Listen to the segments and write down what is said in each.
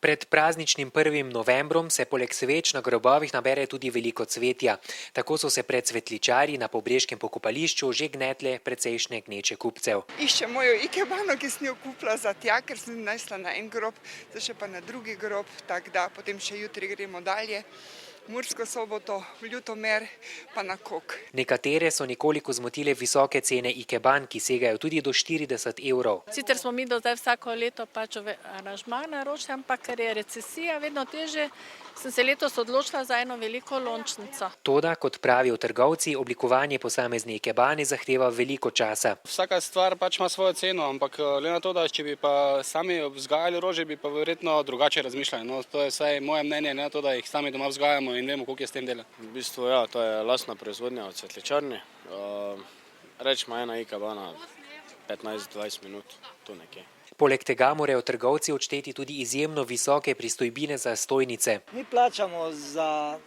Pred prazničnim 1. novembrom se poleg sveč na grobovih nabere tudi veliko cvetja. Tako so se pred cvetličarji na Pobreškem pokopališču že gnetle precejšnje gneče kupcev. Iščem mojo ikebano, ki sem jo kupila za tja, ker sem nesla na en grob, zdaj še pa na drugi grob, tako da potem še jutri gremo dalje. Mursko Soboto, v Ljutomer pa na Kok. Nekatere so nekoliko zmotile visoke cene ikeban, ki segajo tudi do 40 evrov. Sicer smo mi do zdaj vsako leto pač aranžma naročili, ampak ker je recesija vedno težje, sem se letos odločila za eno veliko lončnico. Toda, kot pravijo trgovci, oblikovanje posamezne ikebane zahteva veliko časa. Vsaka stvar pač ima svojo ceno, ampak glede na to, da če bi pa sami vzgajali rože, bi pa verjetno drugače razmišljali. No, to je vsaj moje mnenje, ne to, da jih sami doma vzgajamo in vemo, koliko je s tem dela. V bistvu ja, to je lastna proizvodnja od cvetličarne. Rečemo ena ikebana 15-20 minut, tu nekje. Poleg tega morajo trgovci odšteti tudi izjemno visoke pristojbine za stojnice. Mi plačamo za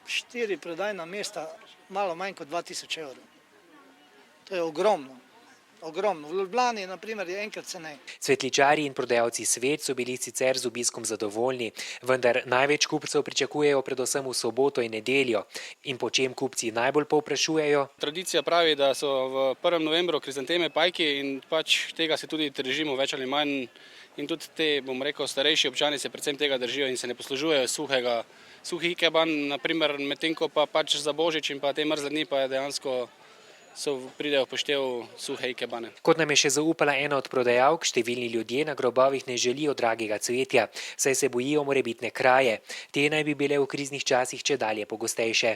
4 prodajna mesta malo manj kot 2000 evrov. To je ogromno. Ogromno. V Ljubljani, na primer, je enkrat ceneje. Cvetličarji in prodajalci sveč so bili sicer z obiskom zadovoljni, vendar največ kupcev pričakujejo predvsem v soboto in nedeljo. In po čem kupci najbolj povprašujejo? Tradicija pravi, da so v 1. novembru krizanteme pajki in pač tega se tudi držimo več ali manj. In tudi te, bom rekel, starejši občani se predvsem tega držijo in se ne poslužujejo suhih ikeban, naprimer medtem ko pa pač za Božič in pa te mrzle dni pa je dejansko pridejo v poštev suhe ikebane. Kot nam je še zaupala ena od prodajalk, številni ljudje na grobovih ne želijo dragega cvetja, saj se bojijo morebitne kraje. Te naj bi bile v kriznih časih čedalje pogostejše.